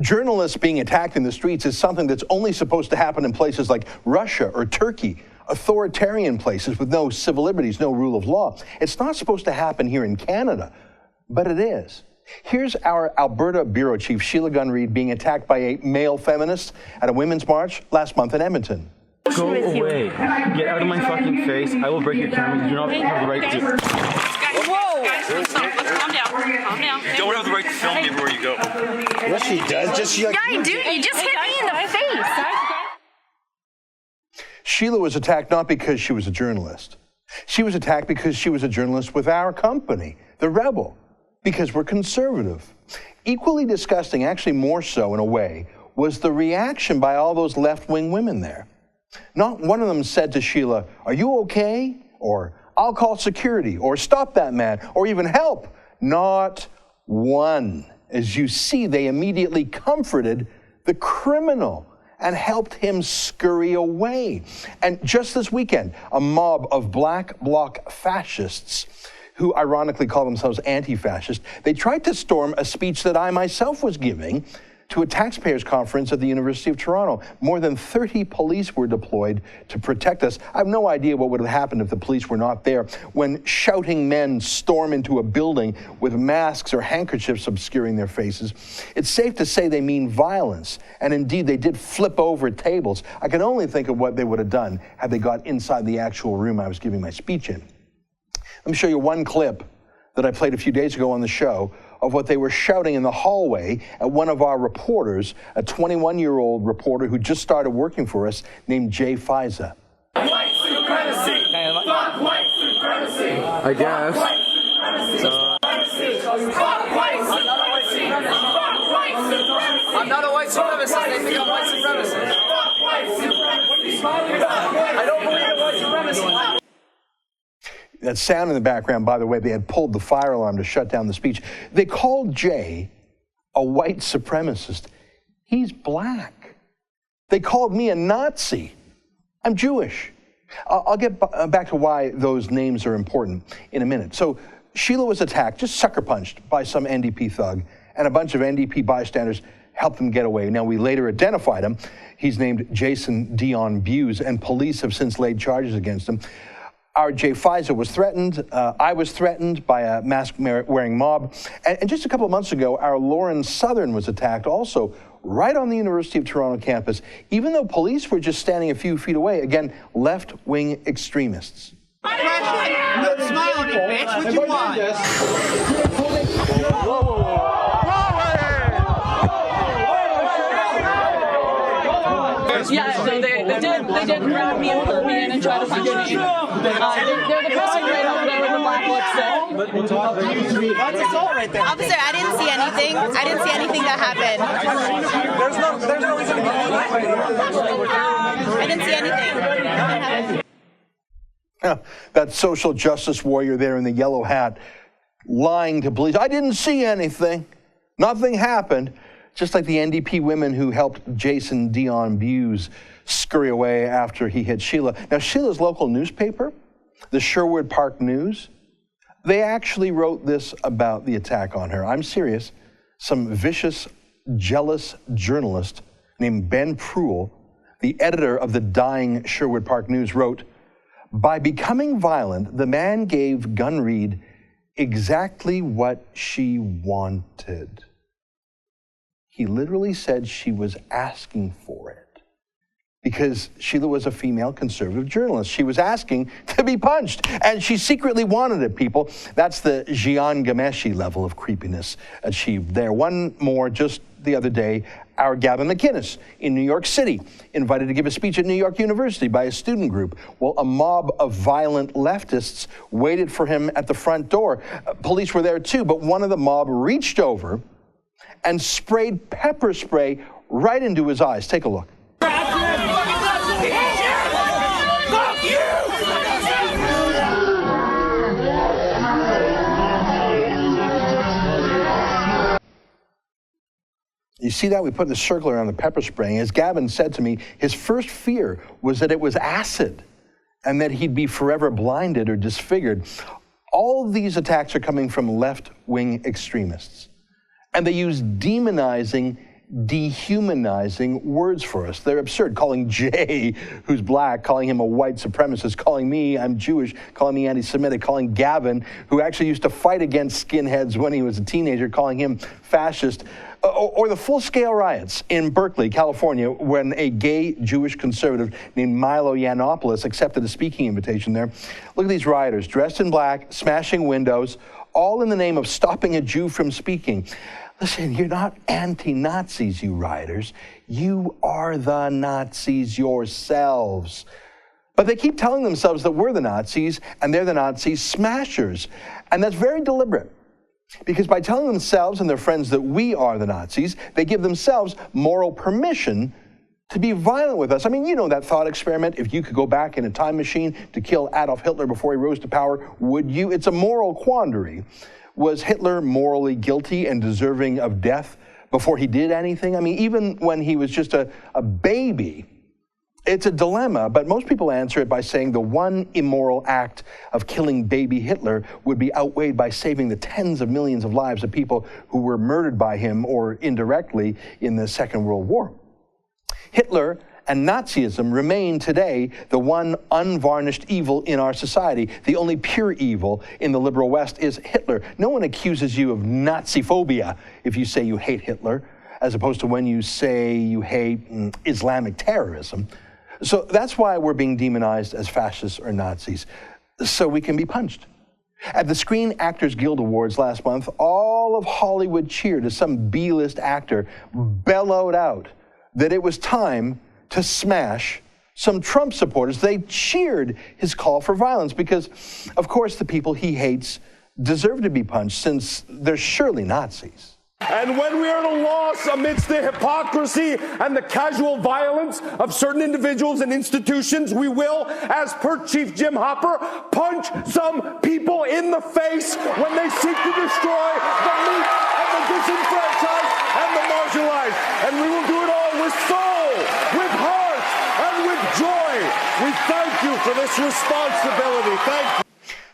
Journalists being attacked in the streets is something that's only supposed to happen in places like Russia or Turkey, authoritarian places with no civil liberties, no rule of law. It's not supposed to happen here in Canada, but it is. Here's our Alberta Bureau Chief, Sheila Gunn Reid, being attacked by a male feminist at a women's march last month in Edmonton. Go away. Get out of my fucking face. I will break your camera. You do not have the right to. Whoa! Guys, let's calm down. Calm down. You don't have the right to film me everywhere you go. Yes, she does. Yeah, I do. You just hit me in the face. Sheila was attacked not because she was a journalist. She was attacked because she was a journalist with our company, The Rebel, because we're conservative. Equally disgusting, actually more so in a way, was the reaction by all those left-wing women there. Not one of them said to Sheila, "Are you okay?" or "I'll call security," or "Stop that man," or even "Help." Not one. As you see, they immediately comforted the criminal and helped him scurry away. And just this weekend, a mob of black bloc fascists, who ironically call themselves anti-fascist, they tried to storm a speech that I myself was giving to a taxpayers conference at the University of Toronto. More than 30 police were deployed to protect us. I have no idea what would have happened if the police were not there when shouting men storm into a building with masks or handkerchiefs obscuring their faces. It's safe to say they mean violence, and indeed they did flip over tables. I can only think of what they would have done had they got inside the actual room I was giving my speech in. Let me show you one clip that I played a few days ago on the show of what they were shouting in the hallway at one of our reporters, a 21-year-old reporter who just started working for us named Jay Fiza. White supremacy! Fuck white supremacy! I guess. Fuck white supremacy! Fuck white supremacy! Fuck white supremacy! I'm not a white supremacist. They think I'm white supremacist. Fuck white supremacy! I don't believe in white supremacy. That sound in the background, by the way, they had pulled the fire alarm to shut down the speech. They called Jay a white supremacist. He's black. They called me a Nazi. I'm Jewish. I'll get back to why those names are important in a minute. So Sheila was attacked, just sucker punched by some NDP thug, and a bunch of NDP bystanders helped him get away. Now, we later identified him. He's named Jason Dion Buse, and police have since laid charges against him. Our Jay Fiza was threatened. I was threatened by a mask-wearing mob. And just a couple of months ago, our Lauren Southern was attacked also right on the University of Toronto campus, even though police were just standing a few feet away. Again, left-wing extremists. Smile at me, bitch. What you want? Yeah, so they did grab me and pull me in and try to punch me. They're the person right over there with the black lipstick. That's assault right there. Officer, I didn't see anything. I didn't see anything that happened. There's no reason to be I didn't see anything. That social justice warrior there in the yellow hat lying to police. I didn't see anything. Nothing happened. Just like the NDP women who helped Jason Dion Buse scurry away after he hit Sheila. Now, Sheila's local newspaper, the Sherwood Park News, they actually wrote this about the attack on her. I'm serious. Some vicious, jealous journalist named Ben Pruill, the editor of the dying Sherwood Park News, wrote, "By becoming violent, the man gave Gunn Reid exactly what she wanted." He literally said she was asking for it because Sheila was a female conservative journalist. She was asking to be punched, and she secretly wanted it, people. That's the Jian Ghomeshi level of creepiness achieved there. One more just the other day, our Gavin McInnes in New York City, invited to give a speech at New York University by a student group. Well, a mob of violent leftists waited for him at the front door. Police were there too, but one of the mob reached over and sprayed pepper spray right into his eyes. Take a look. You see that? We put the circle around the pepper spraying. As Gavin said to me, his first fear was that it was acid and that he'd be forever blinded or disfigured. All of these attacks are coming from left-wing extremists. And they use demonizing dehumanizing words for us. They're absurd, calling Jay, who's black, calling him a white supremacist, calling me, I'm Jewish, calling me anti-Semitic, calling Gavin, who actually used to fight against skinheads when he was a teenager, calling him fascist. Or the full-scale riots in Berkeley, California, when a gay Jewish conservative named Milo Yiannopoulos accepted a speaking invitation there. Look at these rioters, dressed in black, smashing windows, all in the name of stopping a Jew from speaking. Listen, you're not anti-Nazis, you rioters. You are the Nazis yourselves. But they keep telling themselves that we're the Nazis and they're the Nazi smashers. And that's very deliberate. Because by telling themselves and their friends that we are the Nazis, they give themselves moral permission to be violent with us. I mean, you know that thought experiment, if you could go back in a time machine to kill Adolf Hitler before he rose to power, would you? It's a moral quandary. Was Hitler morally guilty and deserving of death before he did anything? I mean, even when he was just a baby, it's a dilemma, but most people answer it by saying the one immoral act of killing baby Hitler would be outweighed by saving the tens of millions of lives of people who were murdered by him or indirectly in the Second World War. Hitler and Nazism remain today the one unvarnished evil in our society. The only pure evil in the liberal West is Hitler. No one accuses you of Nazi-phobia if you say you hate Hitler, as opposed to when you say you hate Islamic terrorism. So that's why we're being demonized as fascists or Nazis, so we can be punched. At the Screen Actors Guild Awards last month, all of Hollywood cheered as some B-list actor bellowed out that it was time to smash some Trump supporters. They cheered his call for violence because, of course, the people he hates deserve to be punched since they're surely Nazis. And when we are at a loss amidst the hypocrisy and the casual violence of certain individuals and institutions, we will, as per Chief Jim Hopper, punch some people in the face when they seek to destroy the meek and the disenfranchised and the marginalized. And we will do it all with soul, with heart, and with joy. We thank you for this responsibility. Thank you.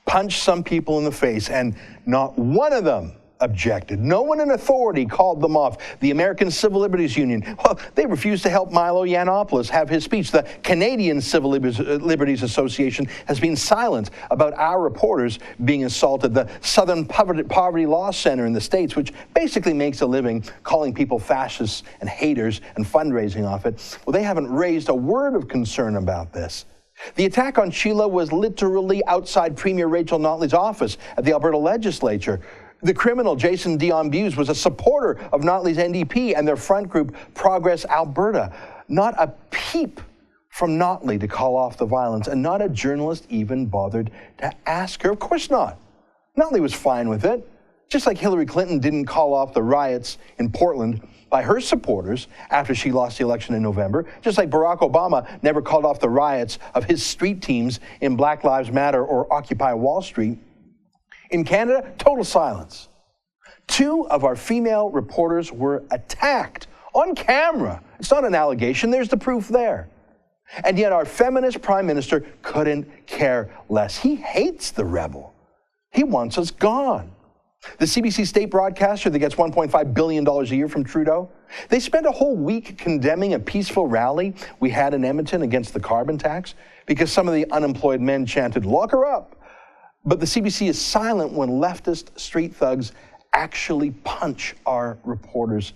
Punch some people in the face, and not one of them objected. No one in authority called them off. The American Civil Liberties Union, well, they refused to help Milo Yiannopoulos have his speech. The Canadian Civil Liberties Association has been silent about our reporters being assaulted. The Southern Poverty Law Center in the States, which basically makes a living calling people fascists and haters and fundraising off it, well, they haven't raised a word of concern about this. The attack on Sheila was literally outside Premier Rachel Notley's office at the Alberta Legislature. The criminal, Jason Dion Buse, was a supporter of Notley's NDP and their front group, Progress Alberta. Not a peep from Notley to call off the violence, and not a journalist even bothered to ask her. Of course not. Notley was fine with it, just like Hillary Clinton didn't call off the riots in Portland by her supporters after she lost the election in November, just like Barack Obama never called off the riots of his street teams in Black Lives Matter or Occupy Wall Street. In Canada, total silence. 2 of our female reporters were attacked on camera. It's not an allegation, there's the proof there. And yet our feminist prime minister couldn't care less. He hates the rebel. He wants us gone. The CBC state broadcaster that gets $1.5 billion a year from Trudeau, they spent a whole week condemning a peaceful rally we had in Edmonton against the carbon tax because some of the unemployed men chanted, "Lock her up." But the CBC is silent when leftist street thugs actually punch our reporters.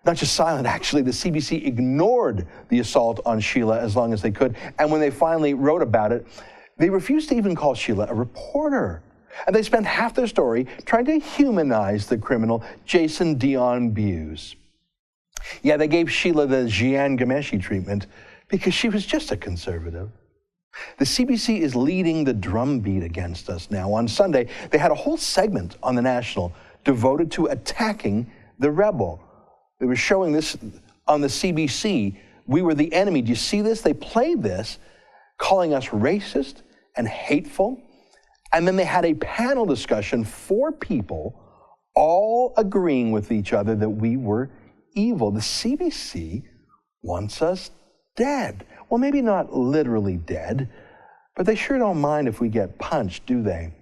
Not just silent, actually, the CBC ignored the assault on Sheila as long as they could. And when they finally wrote about it, they refused to even call Sheila a reporter. And they spent half their story trying to humanize the criminal, Jason Dion Buse. Yeah, they gave Sheila the Jian Ghomeshi treatment because she was just a conservative. The CBC is leading the drumbeat against us now. On Sunday, they had a whole segment on The National devoted to attacking the rebel. They were showing this on the CBC. We were the enemy. Do you see this? They played this, calling us racist and hateful. And then they had a panel discussion, 4 people, all agreeing with each other that we were evil. The CBC wants us dead. Well, maybe not literally dead, but they sure don't mind if we get punched, do they?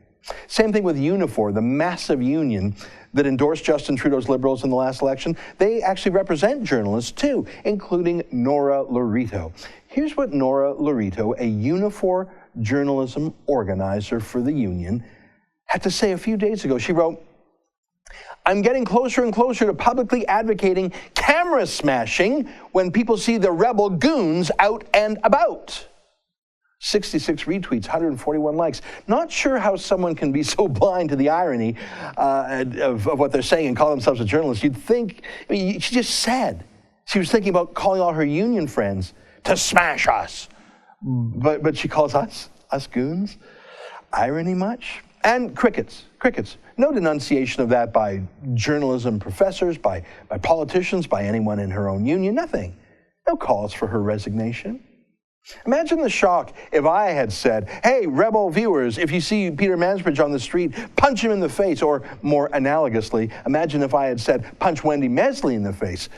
Same thing with Unifor, the massive union that endorsed Justin Trudeau's Liberals in the last election. They actually represent journalists too, including Nora Laurito. Here's what Nora Laurito, a Unifor journalism organizer for the union, had to say a few days ago. She wrote, "I'm getting closer and closer to publicly advocating camera smashing when people see the rebel goons out and about." 66 retweets, 141 likes. Not sure how someone can be so blind to the irony of what they're saying and call themselves a journalist. You'd think, she just said, she was thinking about calling all her union friends to smash us. But she calls us goons? Irony much? And crickets. No denunciation of that by journalism professors, by politicians, by anyone in her own union, nothing. No calls for her resignation. Imagine the shock if I had said, "Hey, Rebel viewers, if you see Peter Mansbridge on the street, punch him in the face." Or more analogously, imagine if I had said, "Punch Wendy Mesley in the face,"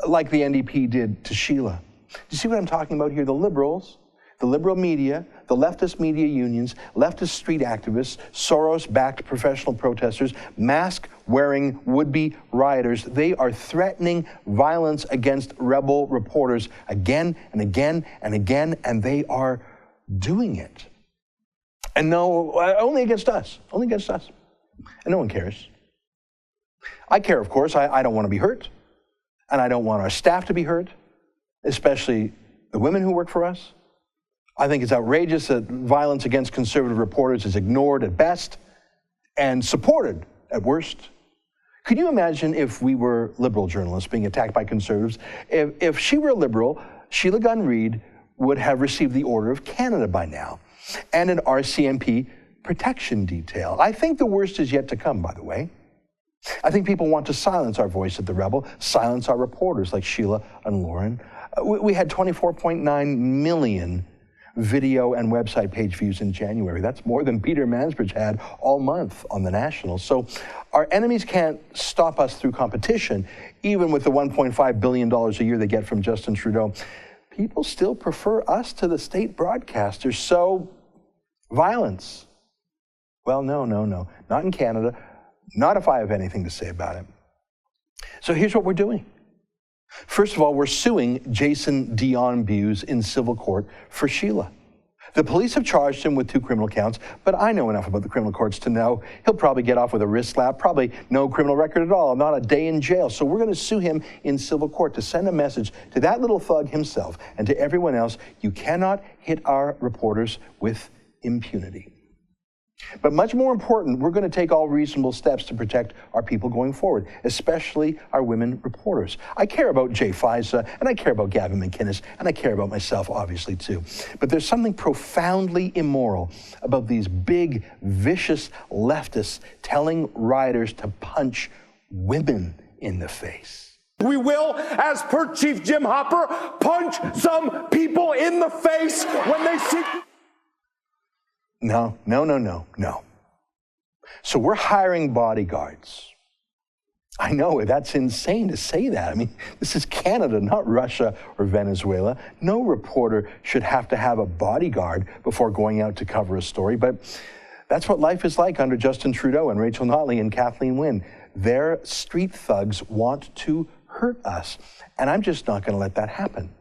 like the NDP did to Sheila. Do you see what I'm talking about here? The Liberals, the liberal media, the leftist media unions, leftist street activists, Soros-backed professional protesters, mask-wearing would-be rioters, they are threatening violence against rebel reporters again and again and again, and they are doing it. And no, only against us, And no one cares. I care, of course. I don't want to be hurt, and I don't want our staff to be hurt, especially the women who work for us. I think it's outrageous that violence against conservative reporters is ignored at best and supported at worst. Could you imagine if we were liberal journalists being attacked by conservatives? If she were a liberal, Sheila Gunn Reid would have received the Order of Canada by now and an RCMP protection detail. I think the worst is yet to come, by the way. I think people want to silence our voice at the Rebel, silence our reporters like Sheila and Lauren. We had 24.9 million video and website page views in January. That's more than Peter Mansbridge had all month on the National. So our enemies can't stop us through competition, even with the $1.5 billion a year they get from Justin Trudeau. People still prefer us to the state broadcasters, so violence. Well, no, not in Canada, not if I have anything to say about it. So here's what we're doing. First of all, we're suing Jason Dion-Buse in civil court for Sheila. The police have charged him with 2 criminal counts, but I know enough about the criminal courts to know he'll probably get off with a wrist slap, probably no criminal record at all, not a day in jail. So we're going to sue him in civil court to send a message to that little thug himself and to everyone else: you cannot hit our reporters with impunity. But much more important, we're going to take all reasonable steps to protect our people going forward, especially our women reporters. I care about Jay Fisa, and I care about Gavin McInnes, and I care about myself, obviously, too. But there's something profoundly immoral about these big, vicious leftists telling rioters to punch women in the face. We will, as per Chief Jim Hopper, punch some people in the face when they seek... No. So we're hiring bodyguards. I know, that's insane to say that. I mean, this is Canada, not Russia or Venezuela. No reporter should have to have a bodyguard before going out to cover a story, but that's what life is like under Justin Trudeau and Rachel Notley and Kathleen Wynne. Their street thugs want to hurt us, and I'm just not going to let that happen.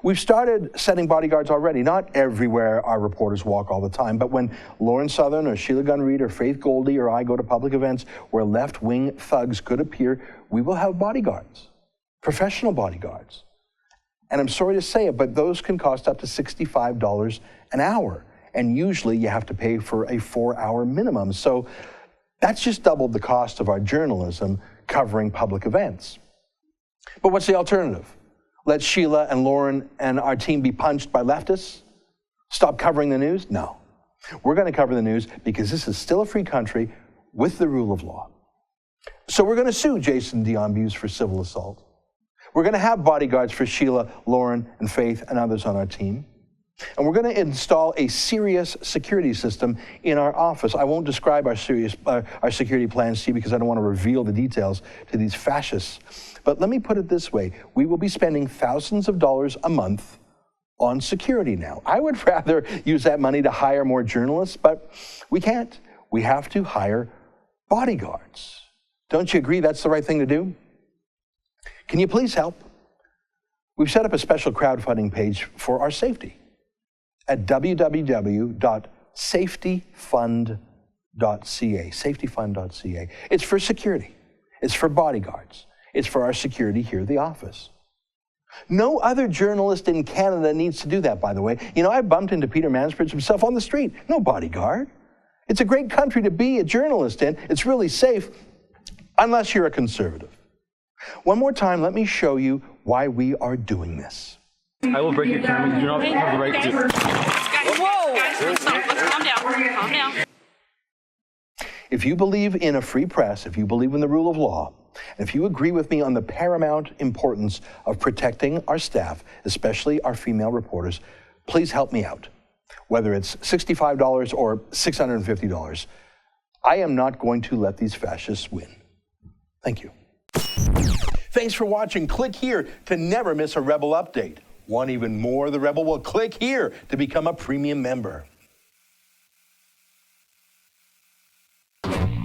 We've started setting bodyguards already. Not everywhere our reporters walk all the time, but when Lauren Southern or Sheila Gunn Reid or Faith Goldie or I go to public events where left-wing thugs could appear, we will have bodyguards, professional bodyguards. And I'm sorry to say it, but those can cost up to $65 an hour. And usually you have to pay for a 4-hour minimum. So that's just doubled the cost of our journalism covering public events. But what's the alternative? Let Sheila and Lauren and our team be punched by leftists? Stop covering the news? No. We're going to cover the news because this is still a free country with the rule of law. So we're going to sue Jason Dion-Buse for civil assault. We're going to have bodyguards for Sheila, Lauren, and Faith and others on our team. And we're going to install a serious security system in our office. I won't describe our security plans to you because I don't want to reveal the details to these fascists. But let me put it this way. We will be spending thousands of dollars a month on security now. I would rather use that money to hire more journalists, but we can't. we have to hire bodyguards. Don't you agree that's the right thing to do? Can you please help? We've set up a special crowdfunding page for our safety at www.safetyfund.ca, safetyfund.ca. It's for security. It's for bodyguards. It's for our security here at the office. No other journalist in Canada needs to do that, by the way. You know, I bumped into Peter Mansbridge himself on the street. No bodyguard. It's a great country to be a journalist in. It's really safe, unless you're a conservative. One more time, let me show you why we are doing this. I will break your camera. You do not have the right to. Whoa! Guys, stop. Let's calm down. Calm down. If you believe in a free press, if you believe in the rule of law, and if you agree with me on the paramount importance of protecting our staff, especially our female reporters, please help me out. Whether it's $65 or $650, I am not going to let these fascists win. Thank you. Thanks for watching. Click here to never miss a Rebel update. Want even more of the Rebel? Well, click here to become a premium member.